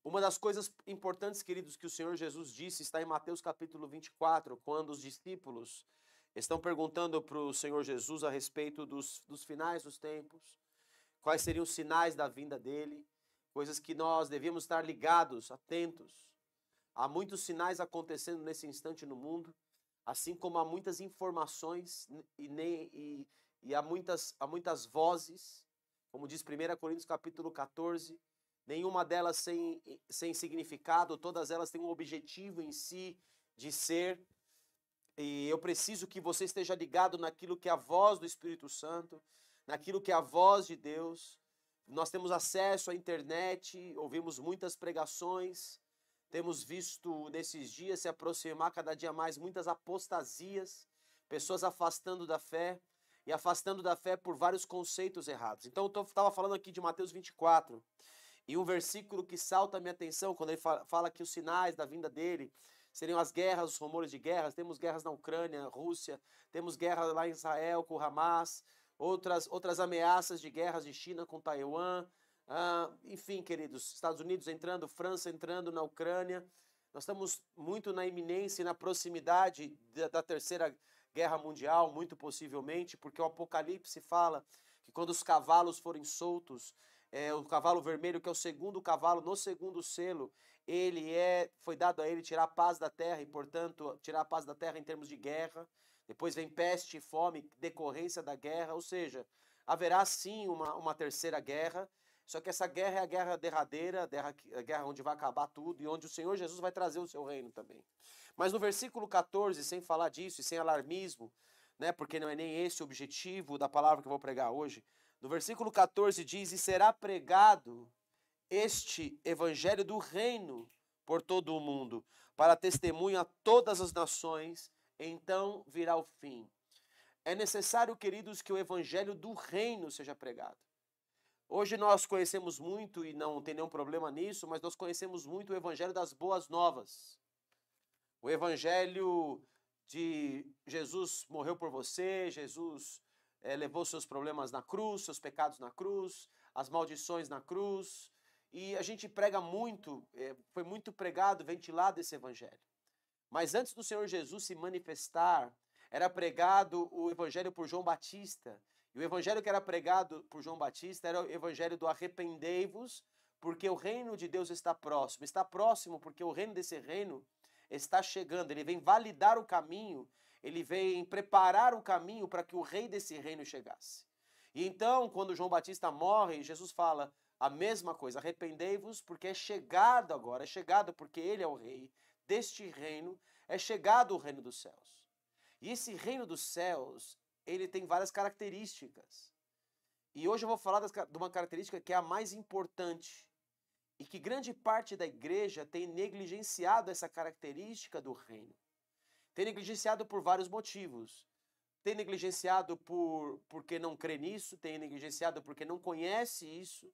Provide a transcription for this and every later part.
Uma das coisas importantes, queridos, que o Senhor Jesus disse está em Mateus capítulo 24, quando os discípulos estão perguntando para o Senhor Jesus a respeito dos finais dos tempos, quais seriam os sinais da vinda dele, coisas que nós devíamos estar ligados, atentos. Há muitos sinais acontecendo nesse instante no mundo, assim como há muitas informações e há muitas vozes, como diz 1 Coríntios capítulo 14, nenhuma delas sem significado, todas elas têm um objetivo em si de ser. E eu preciso que você esteja ligado naquilo que é a voz do Espírito Santo, naquilo que é a voz de Deus. Nós temos acesso à internet, ouvimos muitas pregações, temos visto nesses dias se aproximar cada dia mais muitas apostasias, pessoas afastando da fé e afastando da fé por vários conceitos errados. Então eu estava falando aqui de Mateus 24, e um versículo que salta a minha atenção quando ele fala que os sinais da vinda dele seriam as guerras, os rumores de guerras. Temos guerras na Ucrânia, Rússia, temos guerra lá em Israel com o Hamas, outras ameaças de guerras de China com Taiwan. Enfim, queridos, Estados Unidos entrando, França entrando na Ucrânia. Nós estamos muito na iminência e na proximidade da terceira guerra mundial, muito possivelmente, porque o Apocalipse fala que quando os cavalos forem soltos, o cavalo vermelho, que é o segundo cavalo, no segundo selo, foi dado a ele tirar a paz da terra, e portanto tirar a paz da terra em termos de guerra. Depois vem peste e fome, decorrência da guerra, ou seja, haverá sim uma terceira guerra, só que essa guerra é a guerra derradeira, a guerra onde vai acabar tudo e onde o Senhor Jesus vai trazer o seu reino também. Mas no versículo 14, sem falar disso e sem alarmismo, né, porque não é nem esse o objetivo da palavra que eu vou pregar hoje, no versículo 14 diz: e será pregado este evangelho do reino por todo o mundo, para testemunho a todas as nações, então virá o fim. É necessário, queridos, que o evangelho do reino seja pregado. Hoje nós conhecemos muito, e não tem nenhum problema nisso, mas nós conhecemos muito o evangelho das boas novas. O evangelho de Jesus morreu por você, Jesus levou seus problemas na cruz, seus pecados na cruz, as maldições na cruz, e a gente prega muito, foi muito pregado, ventilado esse evangelho. Mas antes do Senhor Jesus se manifestar, era pregado o evangelho por João Batista, e o evangelho que era pregado por João Batista era o evangelho do arrependei-vos, porque o reino de Deus está próximo porque o reino desse reino está chegando, ele vem validar o caminho, ele vem preparar o caminho para que o rei desse reino chegasse. E então, quando João Batista morre, Jesus fala a mesma coisa: arrependei-vos porque é chegado agora, é chegado porque ele é o rei deste reino, é chegado o reino dos céus. E esse reino dos céus, ele tem várias características. E hoje eu vou falar de uma característica que é a mais importante, e que grande parte da igreja tem negligenciado essa característica do reino. Tem negligenciado por vários motivos. Tem negligenciado porque não crê nisso, tem negligenciado porque não conhece isso,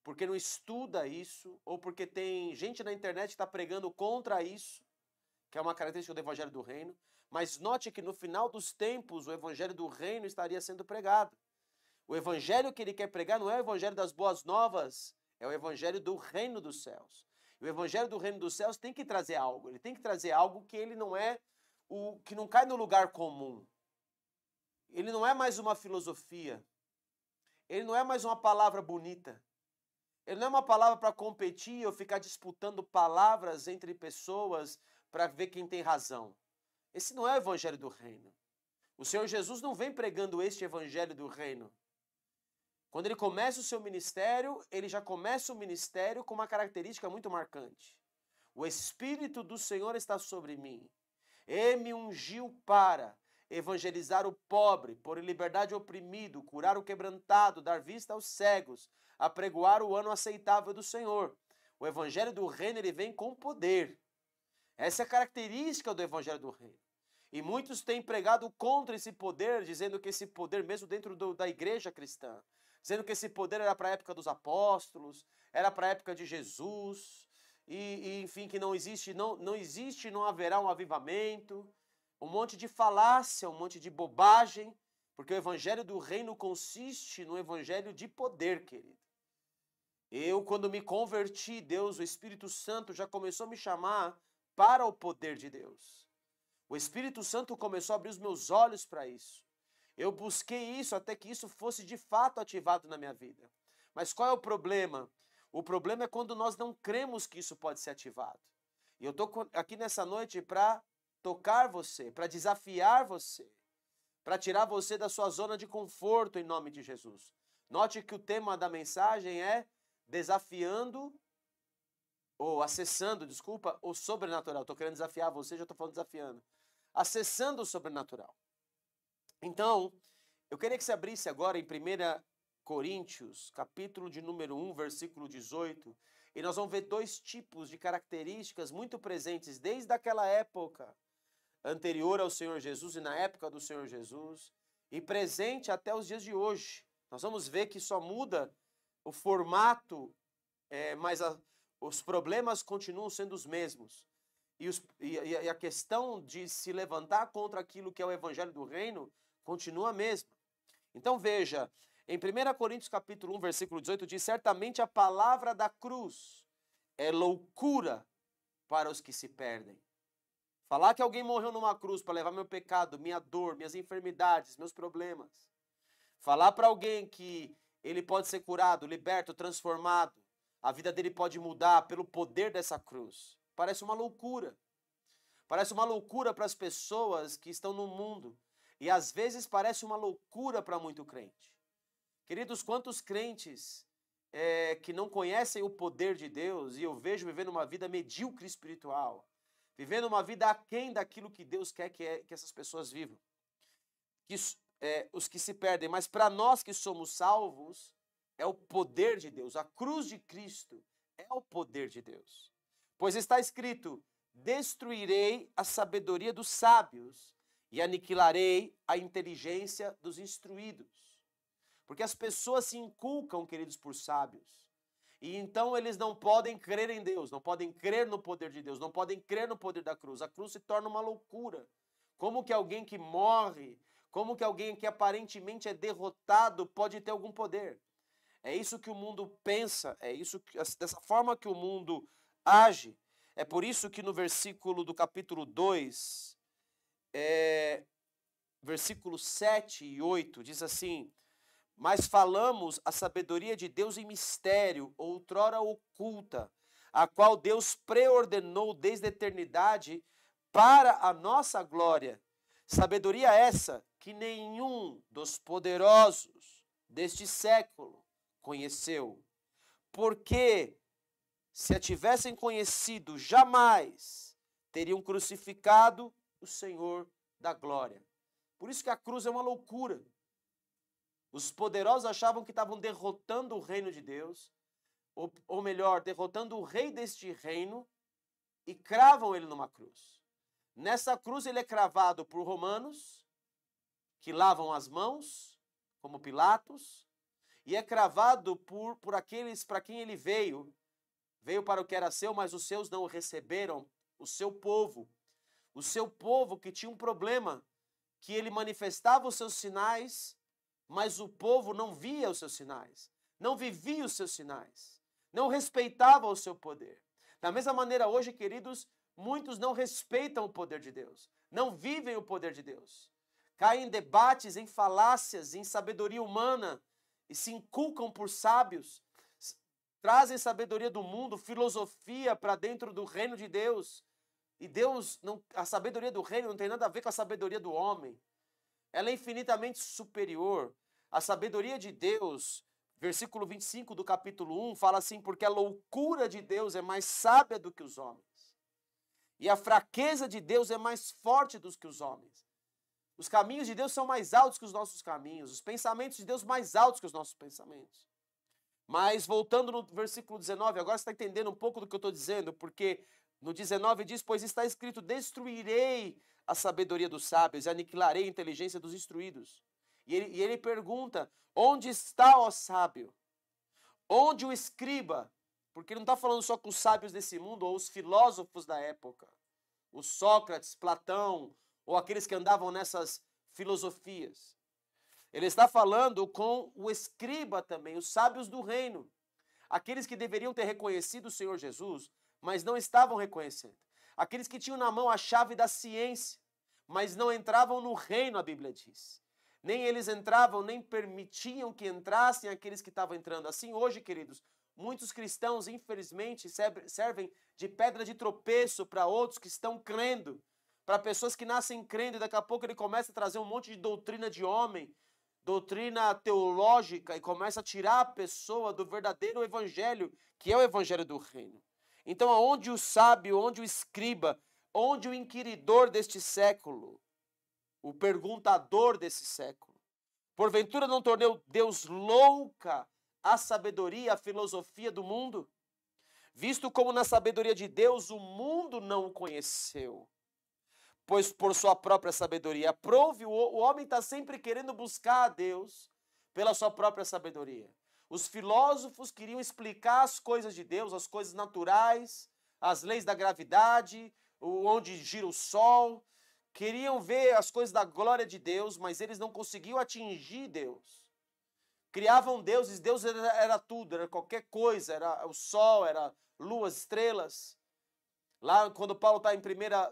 porque não estuda isso, ou porque tem gente na internet que está pregando contra isso, que é uma característica do evangelho do reino. Mas note que no final dos tempos o evangelho do reino estaria sendo pregado. O evangelho que ele quer pregar não é o evangelho das boas novas, é o evangelho do reino dos céus. E o evangelho do reino dos céus tem que trazer algo, ele tem que trazer algo que ele não é que não cai no lugar comum. Ele não é mais uma filosofia. Ele não é mais uma palavra bonita. Ele não é uma palavra para competir ou ficar disputando palavras entre pessoas para ver quem tem razão. Esse não é o evangelho do reino. O Senhor Jesus não vem pregando este evangelho do reino. Quando ele começa o seu ministério, ele já começa o ministério com uma característica muito marcante. O Espírito do Senhor está sobre mim. Ele me ungiu para evangelizar o pobre, pôr em liberdade o oprimido, curar o quebrantado, dar vista aos cegos, apregoar o ano aceitável do Senhor. O evangelho do reino, ele vem com poder. Essa é a característica do evangelho do reino. E muitos têm pregado contra esse poder, dizendo que esse poder, mesmo dentro da igreja cristã, dizendo que esse poder era para a época dos apóstolos, era para a época de Jesus, e enfim, que não existe, não haverá um avivamento, um monte de falácia, um monte de bobagem, porque o evangelho do reino consiste no evangelho de poder, querido. Eu, quando me converti, Deus, o Espírito Santo já começou a me chamar para o poder de Deus. O Espírito Santo começou a abrir os meus olhos para isso. Eu busquei isso até que isso fosse de fato ativado na minha vida. Mas qual é o problema? O problema é quando nós não cremos que isso pode ser ativado. E eu estou aqui nessa noite para tocar você, para desafiar você, para tirar você da sua zona de conforto em nome de Jesus. Note que o tema da mensagem é desafiando, ou acessando, desculpa, o sobrenatural. Estou querendo desafiar você, já estou falando desafiando. Acessando o sobrenatural. Então, eu queria que você abrisse agora em 1 Coríntios, capítulo de número 1, versículo 18, e nós vamos ver dois tipos de características muito presentes desde aquela época anterior ao Senhor Jesus e na época do Senhor Jesus, e presente até os dias de hoje. Nós vamos ver que só muda o formato, mas os problemas continuam sendo os mesmos. E a questão de se levantar contra aquilo que é o evangelho do reino continua a mesma. Então veja, em 1 Coríntios capítulo 1, versículo 18, diz: certamente a palavra da cruz é loucura para os que se perdem. Falar que alguém morreu numa cruz para levar meu pecado, minha dor, minhas enfermidades, meus problemas. Falar para alguém que ele pode ser curado, liberto, transformado, a vida dele pode mudar pelo poder dessa cruz. Parece uma loucura. Parece uma loucura para as pessoas que estão no mundo. E às vezes parece uma loucura para muito crente. Queridos, quantos crentes que não conhecem o poder de Deus, e eu vejo vivendo uma vida medíocre espiritual, vivendo uma vida aquém daquilo que Deus quer que essas pessoas vivam. Os que se perdem, mas para nós que somos salvos, é o poder de Deus. A cruz de Cristo é o poder de Deus. Pois está escrito: destruirei a sabedoria dos sábios e aniquilarei a inteligência dos instruídos. Porque as pessoas se inculcam, queridos, por sábios. E então eles não podem crer em Deus, não podem crer no poder de Deus, não podem crer no poder da cruz. A cruz se torna uma loucura. Como que alguém que morre, como que alguém que aparentemente é derrotado pode ter algum poder? É isso que o mundo pensa, dessa forma que o mundo age. É por isso que no versículo do capítulo 2, versículos 7 e 8, diz assim: mas falamos a sabedoria de Deus em mistério, outrora oculta, a qual Deus preordenou desde a eternidade para a nossa glória. Sabedoria essa que nenhum dos poderosos deste século conheceu. Porque se a tivessem conhecido, jamais teriam crucificado o Senhor da glória. Por isso que a cruz é uma loucura. Os poderosos achavam que estavam derrotando o reino de Deus, ou melhor, derrotando o rei deste reino, e cravam ele numa cruz. Nessa cruz ele é cravado por romanos, que lavam as mãos, como Pilatos, e é cravado por aqueles para quem ele veio. Veio para o que era seu, mas os seus não o receberam, o seu povo. O seu povo que tinha um problema, que ele manifestava os seus sinais, mas o povo não via os seus sinais, não vivia os seus sinais, não respeitava o seu poder. Da mesma maneira, hoje, queridos, muitos não respeitam o poder de Deus, não vivem o poder de Deus. Caem em debates, em falácias, em sabedoria humana e se inculcam por sábios, trazem sabedoria do mundo, filosofia para dentro do reino de Deus. E Deus, a sabedoria do reino não tem nada a ver com a sabedoria do homem. Ela é infinitamente superior. A sabedoria de Deus, versículo 25 do capítulo 1, fala assim: porque a loucura de Deus é mais sábia do que os homens, e a fraqueza de Deus é mais forte do que os homens. Os caminhos de Deus são mais altos que os nossos caminhos, os pensamentos de Deus mais altos que os nossos pensamentos. Mas voltando no versículo 19, agora você está entendendo um pouco do que eu estou dizendo, porque no 19 diz: pois está escrito, destruirei a sabedoria dos sábios e aniquilarei a inteligência dos instruídos. E ele pergunta: onde está, ó sábio? Onde o escriba? Porque ele não está falando só com os sábios desse mundo, ou os filósofos da época, os Sócrates, Platão, ou aqueles que andavam nessas filosofias. Ele está falando com o escriba também, os sábios do reino. aqueles que deveriam ter reconhecido o Senhor Jesus, mas não estavam reconhecendo. Aqueles que tinham na mão a chave da ciência, mas não entravam no reino, a Bíblia diz. Nem eles entravam, nem permitiam que entrassem aqueles que estavam entrando. Assim, hoje, queridos, muitos cristãos, infelizmente, servem de pedra de tropeço para outros que estão crendo, para pessoas que nascem crendo e daqui a pouco ele começa a trazer um monte de doutrina de homem, doutrina teológica, e começa a tirar a pessoa do verdadeiro evangelho, que é o evangelho do reino. Então, aonde o sábio, onde o escriba, onde o inquiridor deste século, o perguntador desse século, porventura não tornou Deus louca a sabedoria, a filosofia do mundo? Visto como na sabedoria de Deus o mundo não o conheceu, pois por sua própria sabedoria. Aprove, o homem está sempre querendo buscar a Deus pela sua própria sabedoria. Os filósofos queriam explicar as coisas de Deus, as coisas naturais, as leis da gravidade, onde gira o sol. Queriam ver as coisas da glória de Deus, mas eles não conseguiam atingir Deus. Criavam deuses, Deus era tudo, era qualquer coisa, era o sol, era luas, estrelas. Lá quando Paulo está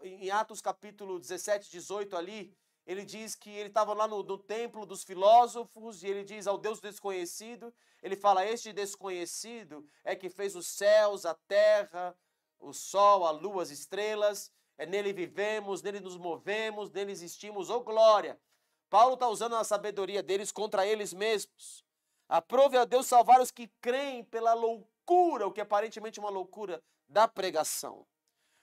em Atos capítulo 17, 18 ali, ele diz que ele estava lá no templo dos filósofos e ele diz ao Deus desconhecido, ele fala, este desconhecido é que fez os céus, a terra, o sol, a lua, as estrelas, nele vivemos, nele nos movemos, nele existimos, ô glória! Paulo está usando a sabedoria deles contra eles mesmos. Aprove a Deus salvar os que creem pela loucura, o que aparentemente é uma loucura, da pregação.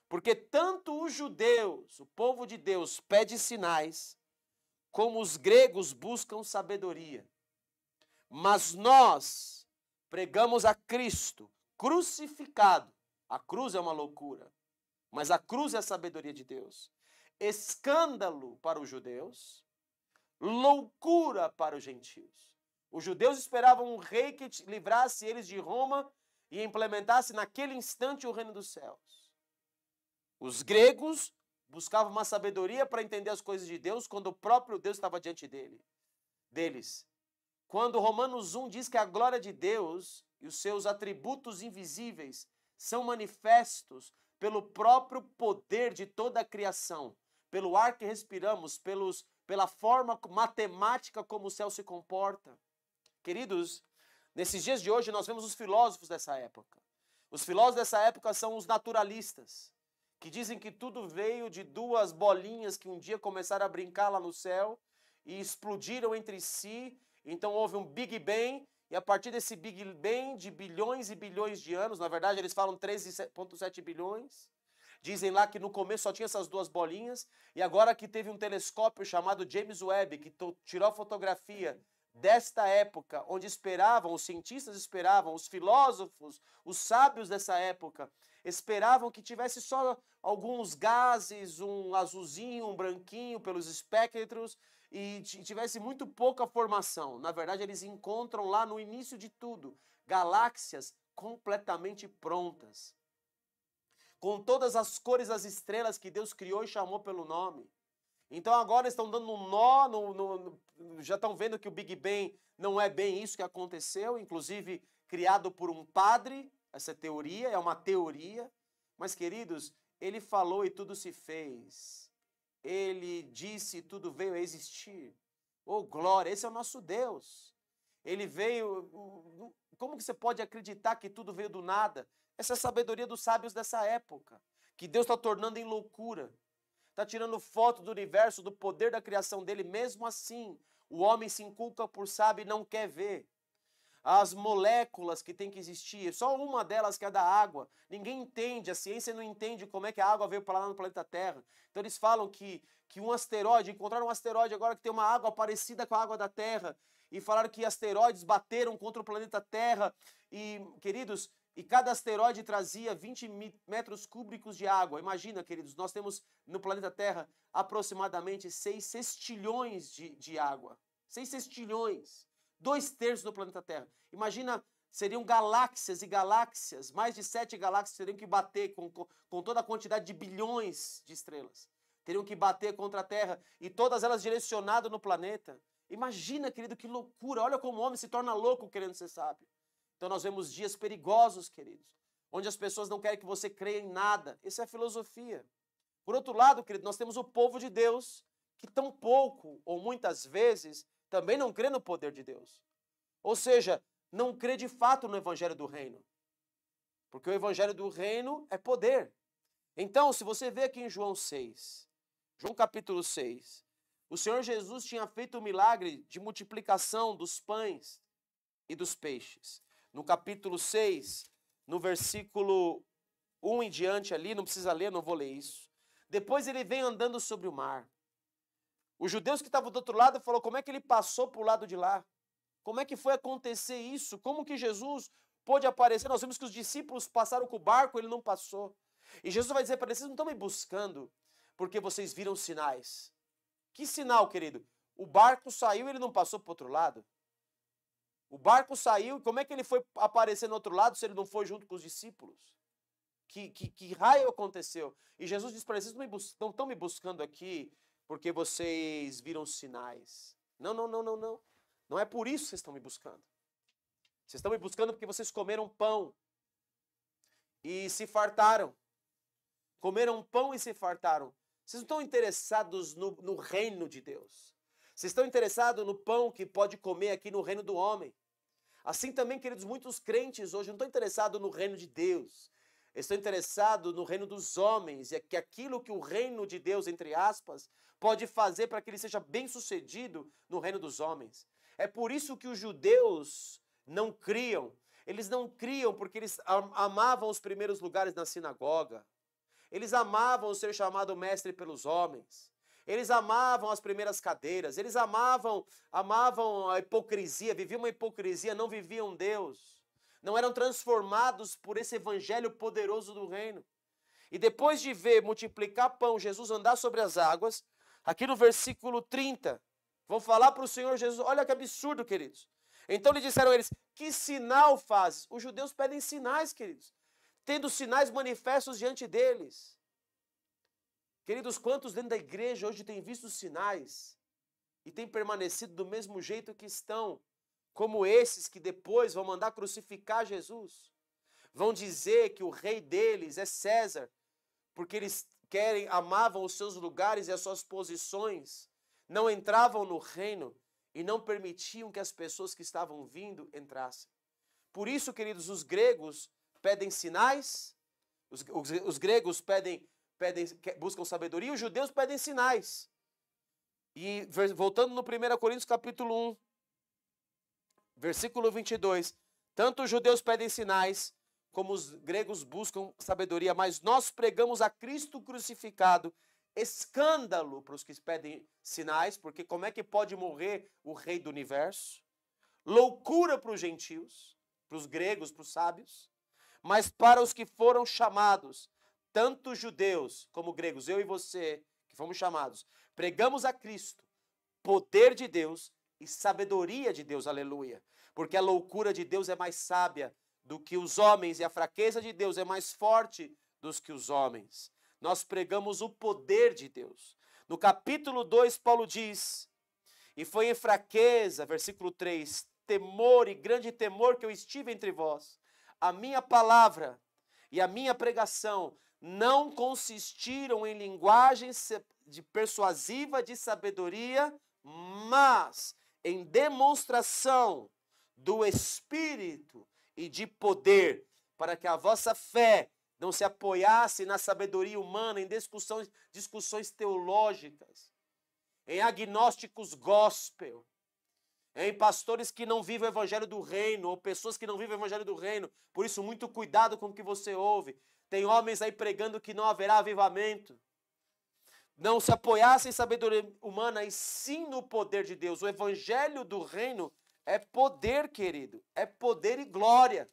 Porque tanto os judeus, o povo de Deus, pede sinais, como os gregos buscam sabedoria. Mas nós pregamos a Cristo crucificado. A cruz é uma loucura, mas a cruz é a sabedoria de Deus. Escândalo para os judeus, loucura para os gentios. Os judeus esperavam um rei que livrasse eles de Roma e implementasse naquele instante o reino dos céus. Os gregos buscavam uma sabedoria para entender as coisas de Deus quando o próprio Deus estava diante deles. Quando Romanos 1 diz que a glória de Deus e os seus atributos invisíveis são manifestos pelo próprio poder de toda a criação, pelo ar que respiramos, pela forma matemática como o céu se comporta. Queridos, nesses dias de hoje nós vemos os filósofos dessa época. Os filósofos dessa época são os naturalistas, que dizem que tudo veio de duas bolinhas que um dia começaram a brincar lá no céu e explodiram entre si. Então houve um Big Bang, e a partir desse Big Bang de bilhões e bilhões de anos, na verdade eles falam 13,7 bilhões, dizem lá que no começo só tinha essas duas bolinhas, e agora que teve um telescópio chamado James Webb, que tirou a fotografia desta época, onde os cientistas esperavam, os filósofos, os sábios dessa época, esperavam que tivesse só alguns gases, um azulzinho, um branquinho pelos espectros, e tivesse muito pouca formação. Na verdade, eles encontram lá no início de tudo, galáxias completamente prontas, com todas as cores das estrelas que Deus criou e chamou pelo nome. Então agora estão dando um nó, já estão vendo que o Big Bang não é bem isso que aconteceu, inclusive criado por um padre, essa teoria, é uma teoria, mas queridos, ele falou e tudo se fez, ele disse e tudo veio a existir. Oh glória, esse é o nosso Deus, ele veio, como que você pode acreditar que tudo veio do nada? Essa é a sabedoria dos sábios dessa época, que Deus está tornando em loucura. Está tirando foto do universo, do poder da criação dele, mesmo assim, o homem se inculca por sábio e não quer ver. As moléculas que tem que existir, só uma delas que é da água. Ninguém entende, a ciência não entende como é que a água veio para lá no planeta Terra. Então eles falam que um asteroide, encontraram um asteroide agora que tem uma água parecida com a água da Terra, e falaram que asteroides bateram contra o planeta Terra, e, queridos, e cada asteroide trazia 20 metros cúbicos de água. Imagina, queridos, nós temos no planeta Terra aproximadamente 6 sextilhões de água. 6 sextilhões. 2/3 do planeta Terra. Imagina, seriam galáxias e galáxias, mais de 7 galáxias teriam que bater com toda a quantidade de bilhões de estrelas. Teriam que bater contra a Terra e todas elas direcionadas no planeta. Imagina, querido, que loucura. Olha como o homem se torna louco querendo ser sábio. Então nós vemos dias perigosos, queridos, onde as pessoas não querem que você creia em nada. Essa é a filosofia. Por outro lado, querido, nós temos o povo de Deus, que tão pouco, ou muitas vezes, também não crê no poder de Deus. Ou seja, não crê de fato no evangelho do reino. Porque o evangelho do reino é poder. Então, se você vê aqui em João 6, João capítulo 6, o Senhor Jesus tinha feito o milagre de multiplicação dos pães e dos peixes. No capítulo 6, no versículo 1 em diante ali, não precisa ler, não vou ler isso. Depois ele vem andando sobre o mar. Os judeus que estavam do outro lado falaram, como é que ele passou para o lado de lá? Como é que foi acontecer isso? Como que Jesus pôde aparecer? Nós vimos que os discípulos passaram com o barco, ele não passou. E Jesus vai dizer para eles, vocês não estão me buscando porque vocês viram sinais. Que sinal, querido? O barco saiu e ele não passou para o outro lado. O barco saiu, como é que ele foi aparecer no outro lado se ele não foi junto com os discípulos? Que raio aconteceu? E Jesus diz para eles, vocês não estão me buscando aqui porque vocês viram sinais. Não, não, não, não, não. Não é por isso que vocês estão me buscando. Vocês estão me buscando porque vocês comeram pão e se fartaram. Comeram pão e se fartaram. Vocês não estão interessados no reino de Deus. Vocês estão interessados no pão que pode comer aqui no reino do homem. Assim também, queridos, muitos crentes hoje não estão interessados no reino de Deus. Eles estão interessados no reino dos homens. E que aquilo que o reino de Deus, entre aspas, pode fazer para que ele seja bem sucedido no reino dos homens. É por isso que os judeus não criam. Eles não criam porque eles amavam os primeiros lugares na sinagoga. Eles amavam ser chamado mestre pelos homens. Eles amavam as primeiras cadeiras. Eles amavam a hipocrisia, viviam uma hipocrisia, não viviam Deus. Não eram transformados por esse evangelho poderoso do reino. E depois de ver multiplicar pão, Jesus andar sobre as águas, aqui no versículo 30, vão falar para o Senhor Jesus, olha que absurdo, queridos. Então lhe disseram eles, que sinal fazes? Os judeus pedem sinais, queridos. Tendo sinais manifestos diante deles. Queridos, quantos dentro da igreja hoje têm visto sinais e têm permanecido do mesmo jeito que estão, como esses que depois vão mandar crucificar Jesus? Vão dizer que o rei deles é César, porque eles amavam os seus lugares e as suas posições, não entravam no reino e não permitiam que as pessoas que estavam vindo entrassem. Por isso, queridos, os gregos pedem sinais, os gregos buscam sabedoria, e os judeus pedem sinais. E voltando no 1 Coríntios capítulo 1, versículo 22, tanto os judeus pedem sinais, como os gregos buscam sabedoria, mas nós pregamos a Cristo crucificado, escândalo para os que pedem sinais, porque como é que pode morrer o rei do universo? Loucura para os gentios, para os gregos, para os sábios, mas para os que foram chamados, tanto judeus como gregos, eu e você, que fomos chamados, pregamos a Cristo, poder de Deus e sabedoria de Deus, aleluia. Porque a loucura de Deus é mais sábia do que os homens e a fraqueza de Deus é mais forte do que os homens. Nós pregamos o poder de Deus. No capítulo 2, Paulo diz, e foi em fraqueza, versículo 3, temor e grande temor que eu estive entre vós. A minha palavra e a minha pregação não consistiram em linguagem persuasiva de sabedoria, mas em demonstração do Espírito e de poder, para que a vossa fé não se apoiasse na sabedoria humana, em discussões teológicas, em agnósticos gospel, em pastores que não vivem o evangelho do reino, ou pessoas que não vivem o evangelho do reino. Por isso, muito cuidado com o que você ouve. Tem homens aí pregando que não haverá avivamento. Não se apoiasse em sabedoria humana, e sim no poder de Deus. O evangelho do reino é poder, querido. É poder e glória.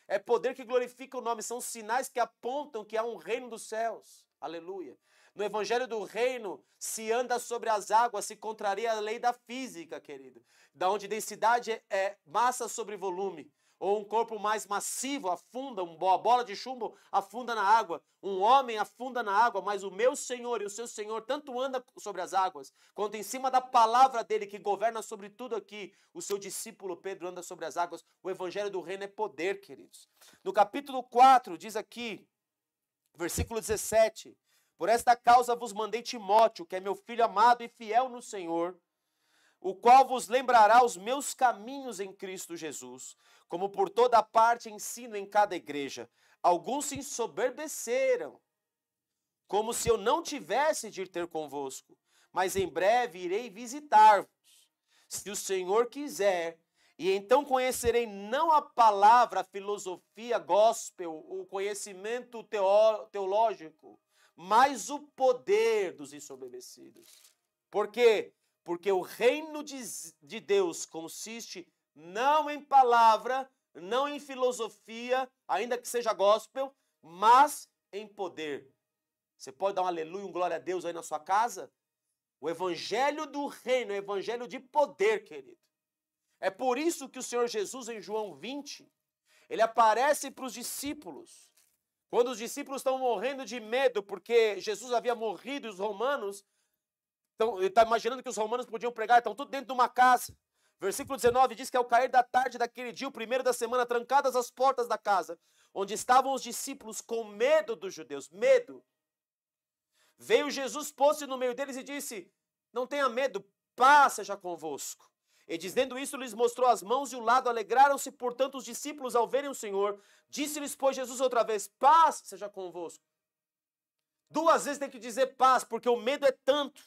É poder que glorifica o nome. São sinais que apontam que há um reino dos céus. Aleluia. No evangelho do reino, se anda sobre as águas, se contraria a lei da física, querido. Da onde densidade é massa sobre volume. ou um corpo mais massivo afunda, uma bola de chumbo afunda na água, um homem afunda na água, mas o meu Senhor e o seu Senhor tanto anda sobre as águas, quanto em cima da palavra dele que governa sobre tudo aqui, o seu discípulo Pedro anda sobre as águas. O evangelho do reino é poder, queridos. No capítulo 4 diz aqui, versículo 17, por esta causa vos mandei Timóteo, que é meu filho amado e fiel no Senhor, o qual vos lembrará os meus caminhos em Cristo Jesus, como por toda parte ensino em cada igreja. Alguns se ensoberbeceram, como se eu não tivesse de ir ter convosco, mas em breve irei visitar-vos, se o Senhor quiser, e então conhecerei não a palavra, a filosofia, gospel, o conhecimento teológico, mas o poder dos ensoberbecidos. Por quê? Porque o reino de Deus consiste não em palavra, não em filosofia, ainda que seja gospel, mas em poder. Você pode dar um aleluia, um glória a Deus aí na sua casa? O evangelho do reino é o evangelho de poder, querido. É por isso que o Senhor Jesus, em João 20, ele aparece para os discípulos. Quando os discípulos estão morrendo de medo, porque Jesus havia morrido e os romanos... Então, ele está imaginando que os romanos podiam pregar, estão tudo dentro de uma casa. Versículo 19 diz que ao cair da tarde daquele dia, o primeiro da semana, trancadas as portas da casa, onde estavam os discípulos com medo dos judeus, medo. Veio Jesus, pôs-se no meio deles e disse, não tenha medo, paz seja convosco. E dizendo isso, lhes mostrou as mãos e o lado, alegraram-se, portanto, os discípulos ao verem o Senhor. Disse-lhes, pois, Jesus outra vez, paz seja convosco. Duas vezes tem que dizer paz, porque o medo é tanto.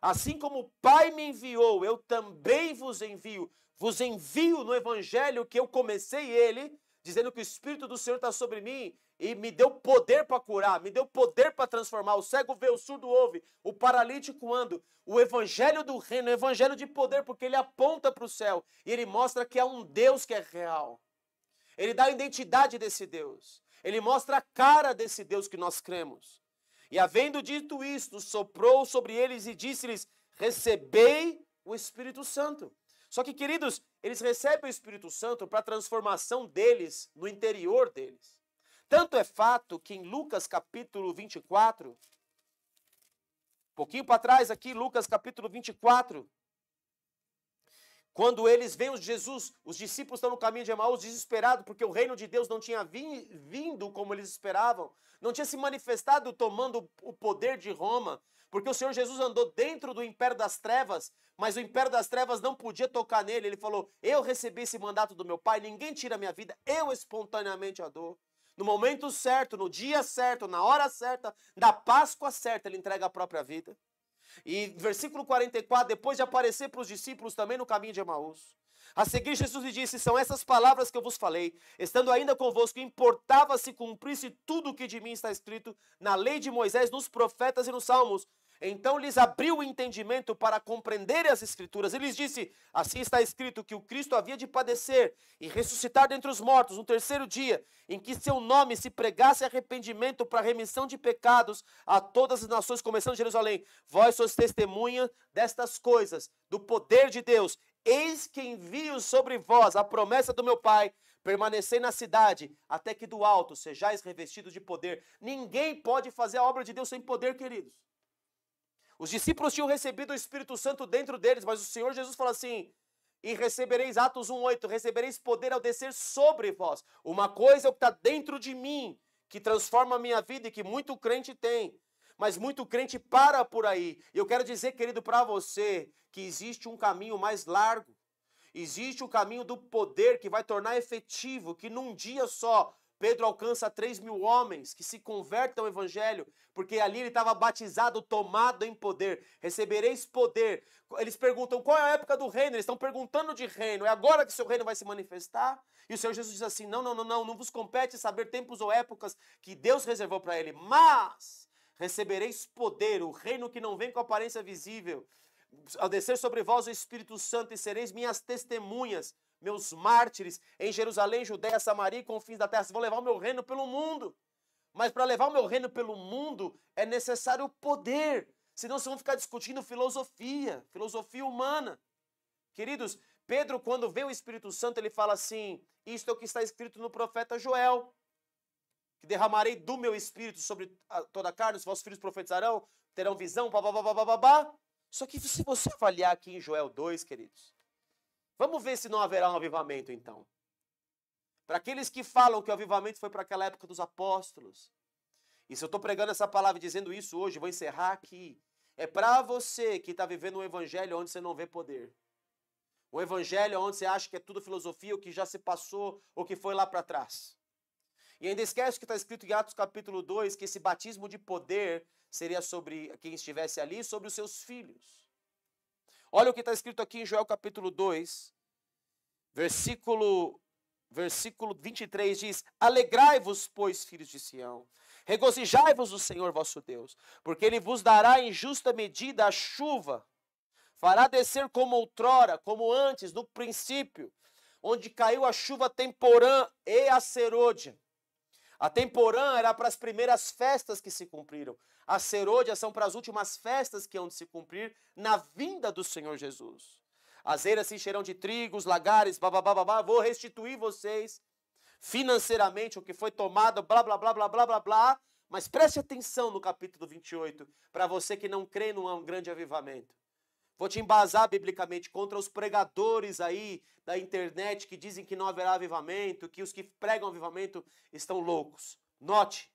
Assim como o Pai me enviou, eu também vos envio. Vos envio no evangelho que eu comecei ele, dizendo que o Espírito do Senhor está sobre mim e me deu poder para curar, me deu poder para transformar. O cego vê, o surdo ouve, o paralítico anda. O evangelho do reino é o evangelho de poder, porque ele aponta para o céu e ele mostra que há um Deus que é real. Ele dá a identidade desse Deus. Ele mostra a cara desse Deus que nós cremos. E havendo dito isto, soprou sobre eles e disse-lhes, recebei o Espírito Santo. Só que, queridos, eles recebem o Espírito Santo para a transformação deles no interior deles. Tanto é fato que em Lucas capítulo 24, um pouquinho para trás aqui, Lucas capítulo 24, quando eles veem Jesus, os discípulos estão no caminho de Emaús desesperados, porque o reino de Deus não tinha vindo como eles esperavam, não tinha se manifestado tomando o poder de Roma, porque o Senhor Jesus andou dentro do império das trevas, mas o império das trevas não podia tocar nele. Ele falou, eu recebi esse mandato do meu Pai, ninguém tira a minha vida, eu espontaneamente a dou. No momento certo, no dia certo, na hora certa, na Páscoa certa, ele entrega a própria vida. E versículo 44, depois de aparecer para os discípulos também no caminho de Emaús, a seguir Jesus lhe disse, são essas palavras que eu vos falei, estando ainda convosco, importava se cumprisse tudo o que de mim está escrito na lei de Moisés, nos profetas e nos salmos. Então lhes abriu o entendimento para compreenderem as Escrituras. Ele lhes disse, assim está escrito que o Cristo havia de padecer e ressuscitar dentre os mortos no terceiro dia, em que seu nome se pregasse arrependimento para remissão de pecados a todas as nações, começando de Jerusalém. Vós sois testemunha destas coisas, do poder de Deus. Eis que envio sobre vós a promessa do meu Pai, permanecei na cidade, até que do alto sejais revestidos de poder. Ninguém pode fazer a obra de Deus sem poder, queridos. Os discípulos tinham recebido o Espírito Santo dentro deles, mas o Senhor Jesus fala assim, e recebereis, Atos 1:8, recebereis poder ao descer sobre vós. Uma coisa é o que está dentro de mim, que transforma a minha vida e que muito crente tem, mas muito crente para por aí. E eu quero dizer, querido, para você, que existe um caminho mais largo, existe o caminho do poder que vai tornar efetivo, que num dia só, Pedro alcança 3.000 homens que se convertem ao evangelho, porque ali ele estava batizado, tomado em poder. Recebereis poder. Eles perguntam, qual é a época do reino? Eles estão perguntando de reino. É agora que seu reino vai se manifestar? E o Senhor Jesus diz assim, não vos compete saber tempos ou épocas que Deus reservou para ele, mas recebereis poder, o reino que não vem com aparência visível. Ao descer sobre vós o Espírito Santo e sereis minhas testemunhas, meus mártires, em Jerusalém, Judéia, Samaria e confins da terra. Vocês vão levar o meu reino pelo mundo. Mas para levar o meu reino pelo mundo é necessário poder. Senão vocês vão ficar discutindo filosofia humana. Queridos, Pedro, quando vê o Espírito Santo, ele fala assim, isto é o que está escrito no profeta Joel, que derramarei do meu Espírito sobre toda a carne, os vossos filhos profetizarão, terão visão, babá. Só que se você avaliar aqui em Joel 2, queridos, vamos ver se não haverá um avivamento então. Para aqueles que falam que o avivamento foi para aquela época dos apóstolos, e se eu estou pregando essa palavra e dizendo isso hoje, vou encerrar aqui, é para você que está vivendo um evangelho onde você não vê poder. Um evangelho onde você acha que é tudo filosofia, o que já se passou, ou que foi lá para trás. E ainda esquece que está escrito em Atos capítulo 2, que esse batismo de poder seria sobre quem estivesse ali, sobre os seus filhos. Olha o que está escrito aqui em Joel capítulo 2, versículo 23 diz, alegrai-vos, pois, filhos de Sião, regozijai-vos no Senhor vosso Deus, porque Ele vos dará em justa medida a chuva, fará descer como outrora, como antes, no princípio, onde caiu a chuva temporã e a serôdia. A temporã era para as primeiras festas que se cumpriram. A serôdia são para as últimas festas que hão de se cumprir na vinda do Senhor Jesus. As eiras se encherão de trigo, os lagares, vou restituir vocês financeiramente o que foi tomado, blá, blá, blá, blá, blá, blá, blá. Mas preste atenção no capítulo 28, para você que não crê num grande avivamento. Vou te embasar biblicamente contra os pregadores aí da internet que dizem que não haverá avivamento, que os que pregam avivamento estão loucos. Note,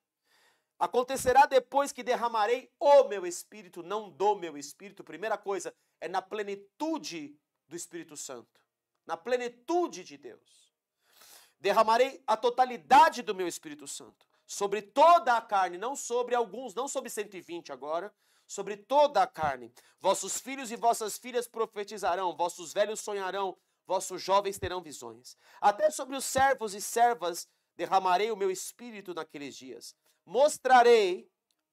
acontecerá depois que derramarei o meu Espírito, não do meu Espírito. Primeira coisa, é na plenitude do Espírito Santo, na plenitude de Deus. Derramarei a totalidade do meu Espírito Santo sobre toda a carne, não sobre alguns, não sobre 120 agora, sobre toda a carne. Vossos filhos e vossas filhas profetizarão, vossos velhos sonharão, vossos jovens terão visões. Até sobre os servos e servas derramarei o meu espírito naqueles dias. Mostrarei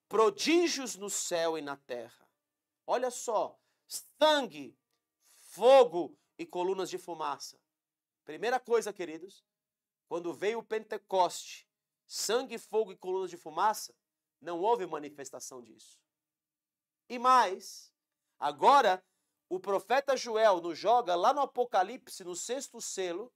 prodígios no céu e na terra. Olha só, sangue, fogo e colunas de fumaça. Primeira coisa, queridos, quando veio o Pentecoste, sangue, fogo e colunas de fumaça, não houve manifestação disso. E mais, agora o profeta Joel nos joga lá no Apocalipse, no 6º selo,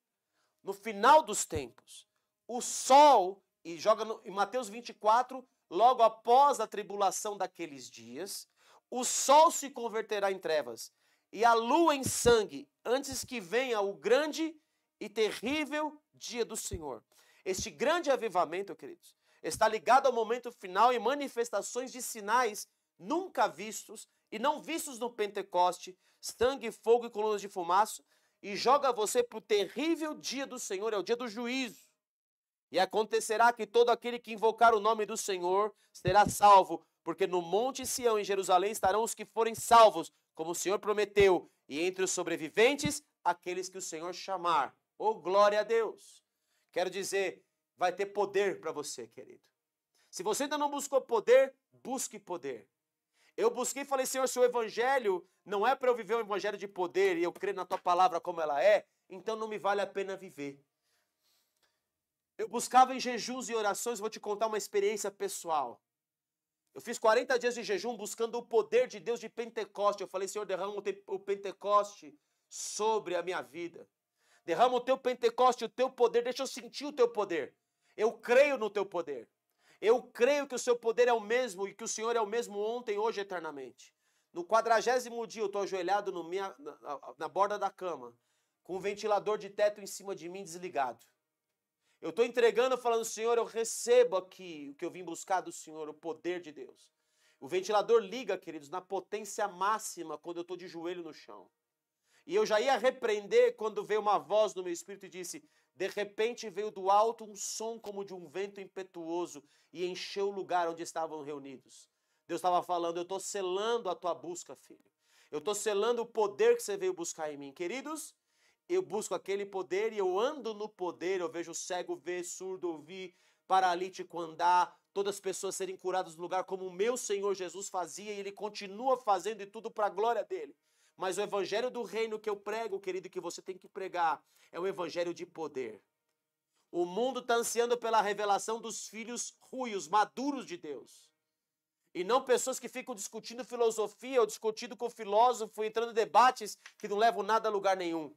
no final dos tempos, o sol, e joga em Mateus 24, logo após a tribulação daqueles dias, o sol se converterá em trevas e a lua em sangue, antes que venha o grande e terrível dia do Senhor. Este grande avivamento, queridos, está ligado ao momento final e manifestações de sinais nunca vistos e não vistos no Pentecoste, sangue, fogo e colunas de fumaça, e joga você para o terrível dia do Senhor, é o dia do juízo. E acontecerá que todo aquele que invocar o nome do Senhor será salvo, porque no monte Sião, em Jerusalém, estarão os que forem salvos, como o Senhor prometeu, e entre os sobreviventes, aqueles que o Senhor chamar. Oh, glória a Deus! Quero dizer, vai ter poder para você, querido. Se você ainda não buscou poder, busque poder. Eu busquei e falei, Senhor, seu evangelho não é para eu viver um evangelho de poder e eu creio na tua palavra como ela é, então não me vale a pena viver. Eu buscava em jejuns e orações, vou te contar uma experiência pessoal. Eu fiz 40 dias de jejum buscando o poder de Deus de Pentecoste. Eu falei, Senhor, derrama o Pentecoste sobre a minha vida. Derrama o teu Pentecoste, o teu poder, deixa eu sentir o teu poder. Eu creio no teu poder. Eu creio que o seu poder é o mesmo e que o Senhor é o mesmo ontem, hoje e eternamente. No 40º dia eu estou ajoelhado na borda da cama, com um ventilador de teto em cima de mim desligado. Eu estou entregando, falando, Senhor, eu recebo aqui o que eu vim buscar do Senhor, o poder de Deus. O ventilador liga, queridos, na potência máxima quando eu estou de joelho no chão. E eu já ia repreender quando veio uma voz no meu espírito e disse, de repente veio do alto um som como de um vento impetuoso e encheu o lugar onde estavam reunidos. Deus estava falando, eu estou selando a tua busca, filho. Eu estou selando o poder que você veio buscar em mim. Queridos, eu busco aquele poder e eu ando no poder. Eu vejo cego ver, surdo ouvir, paralítico andar, todas as pessoas serem curadas no lugar como o meu Senhor Jesus fazia e Ele continua fazendo e tudo para a glória dEle. Mas o evangelho do reino que eu prego, querido, que você tem que pregar, é um evangelho de poder. O mundo está ansiando pela revelação dos filhos ruios, maduros de Deus. E não pessoas que ficam discutindo filosofia ou discutindo com filósofo, entrando em debates que não levam nada a lugar nenhum.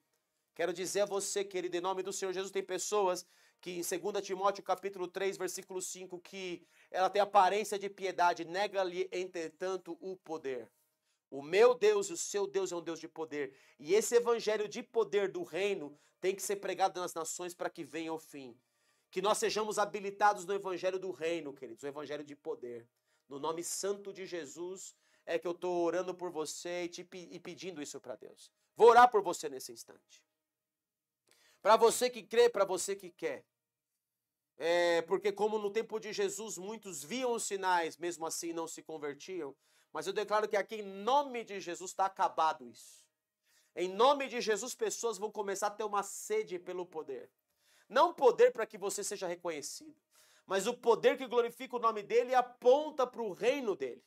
Quero dizer a você, querido, em nome do Senhor Jesus, tem pessoas que em 2 Timóteo capítulo 3, versículo 5, que ela tem aparência de piedade, nega-lhe, entretanto, o poder. O meu Deus e o seu Deus é um Deus de poder. E esse evangelho de poder do reino tem que ser pregado nas nações para que venha ao fim. Que nós sejamos habilitados no evangelho do reino, queridos, o evangelho de poder. No nome santo de Jesus é que eu estou orando por você e pedindo isso para Deus. Vou orar por você nesse instante. Para você que crê, para você que quer. Porque como no tempo de Jesus muitos viam os sinais, mesmo assim não se convertiam. Mas eu declaro que aqui em nome de Jesus está acabado isso. Em nome de Jesus pessoas vão começar a ter uma sede pelo poder. Não poder para que você seja reconhecido, mas o poder que glorifica o nome dele e aponta para o reino dele.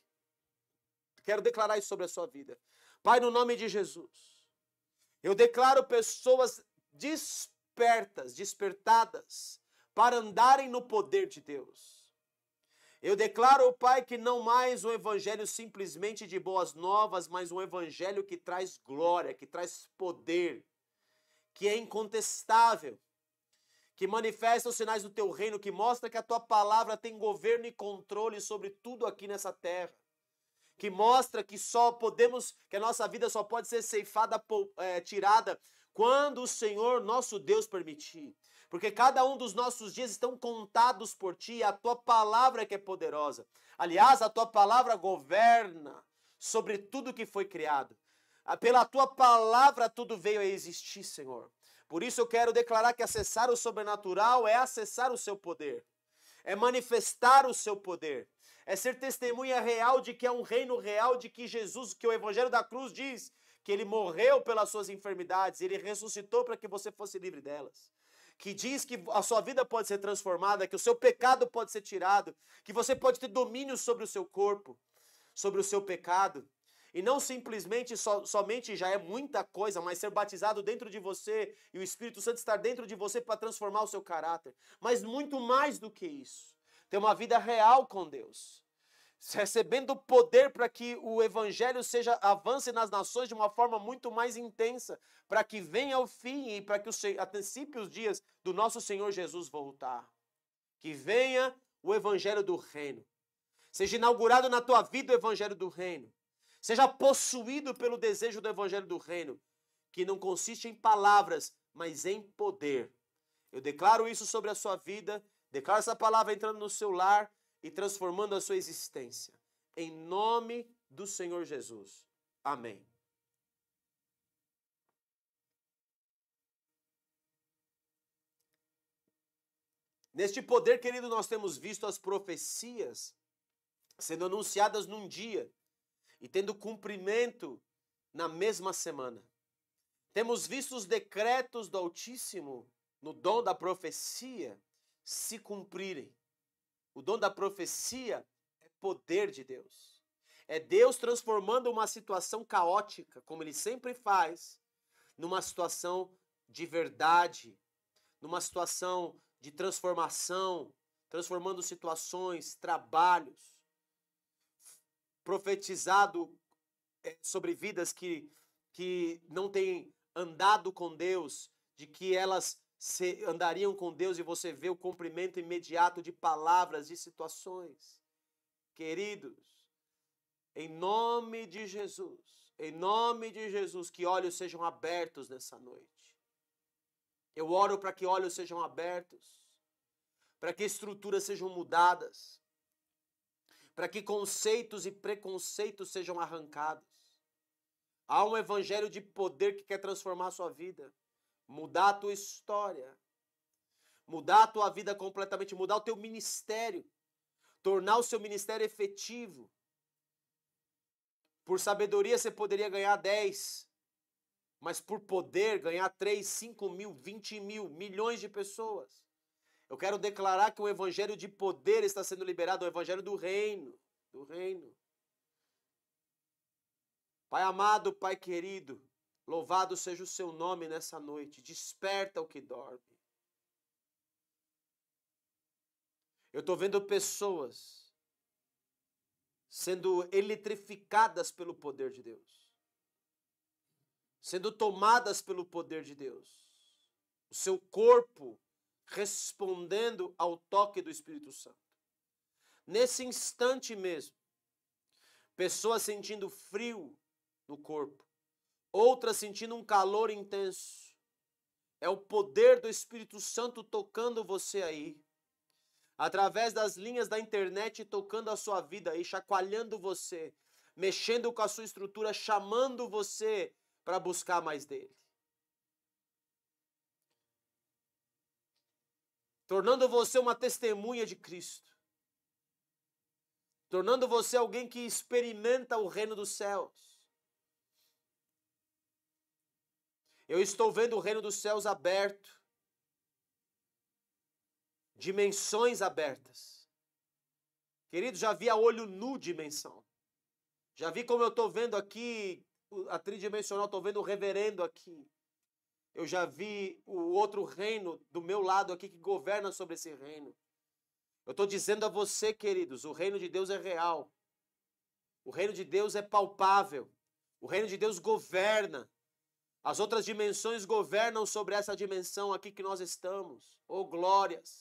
Quero declarar isso sobre a sua vida. Pai, no nome de Jesus, eu declaro pessoas despertadas, para andarem no poder de Deus. Eu declaro, Pai, que não mais um evangelho simplesmente de boas novas, mas um evangelho que traz glória, que traz poder, que é incontestável, que manifesta os sinais do teu reino, que mostra que a tua palavra tem governo e controle sobre tudo aqui nessa terra, que mostra que que a nossa vida só pode ser ceifada, tirada, quando o Senhor, nosso Deus, permitir. Porque cada um dos nossos dias estão contados por ti, a tua palavra é que é poderosa. Aliás, a tua palavra governa sobre tudo que foi criado. Pela tua palavra tudo veio a existir, Senhor. Por isso eu quero declarar que acessar o sobrenatural é acessar o seu poder. É manifestar o seu poder. É ser testemunha real de que é um reino real, de que Jesus, que o Evangelho da Cruz diz, que ele morreu pelas suas enfermidades, ele ressuscitou para que você fosse livre delas. Que diz que a sua vida pode ser transformada, que o seu pecado pode ser tirado, que você pode ter domínio sobre o seu corpo, sobre o seu pecado. E não simplesmente, somente já é muita coisa, mas ser batizado dentro de você e o Espírito Santo estar dentro de você para transformar o seu caráter. Mas muito mais do que isso. Ter uma vida real com Deus. Recebendo poder para que o evangelho avance nas nações de uma forma muito mais intensa, para que venha ao fim e para que antecipe os dias do nosso Senhor Jesus voltar. Que venha o evangelho do reino. Seja inaugurado na tua vida o evangelho do reino. Seja possuído pelo desejo do evangelho do reino, que não consiste em palavras, mas em poder. Eu declaro isso sobre a sua vida, declaro essa palavra entrando no seu lar e transformando a sua existência. Em nome do Senhor Jesus. Amém. Neste poder, querido, nós temos visto as profecias sendo anunciadas num dia e tendo cumprimento na mesma semana. Temos visto os decretos do Altíssimo no dom da profecia se cumprirem. O dom da profecia é poder de Deus. É Deus transformando uma situação caótica, como Ele sempre faz, numa situação de verdade, numa situação de transformação, transformando situações, trabalhos, profetizado sobre vidas que não têm andado com Deus, de que elas andariam com Deus e você vê o cumprimento imediato de palavras, de situações. Queridos, em nome de Jesus, que olhos sejam abertos nessa noite. Eu oro para que olhos sejam abertos, para que estruturas sejam mudadas, para que conceitos e preconceitos sejam arrancados. Há um evangelho de poder que quer transformar a sua vida, mudar a tua história, mudar a tua vida completamente, mudar o teu ministério, tornar o seu ministério efetivo. Por sabedoria você poderia ganhar 10, mas por poder ganhar 3, 5 mil, 20 mil, milhões de pessoas. Eu quero declarar que o evangelho de poder está sendo liberado, o evangelho do reino, Pai amado, Pai querido, louvado seja o seu nome nessa noite. Desperta o que dorme. Eu estou vendo pessoas sendo eletrificadas pelo poder de Deus, sendo tomadas pelo poder de Deus. o seu corpo respondendo ao toque do Espírito Santo. Nesse instante mesmo, pessoas sentindo frio no corpo, outras sentindo um calor intenso. É o poder do Espírito Santo tocando você aí, através das linhas da internet, tocando a sua vida aí, chacoalhando você, mexendo com a sua estrutura, chamando você para buscar mais dele. Tornando você uma testemunha de Cristo. Tornando você alguém que experimenta o reino dos céus. Eu estou vendo o reino dos céus aberto. Dimensões abertas. Querido, já vi a olho nu dimensão. Já vi como eu estou vendo aqui, a tridimensional, estou vendo o reverendo aqui. Eu já vi o outro reino do meu lado aqui que governa sobre esse reino. Eu estou dizendo a você, queridos, o reino de Deus é real. O reino de Deus é palpável. O reino de Deus governa. As outras dimensões governam sobre essa dimensão aqui que nós estamos. Oh, glórias!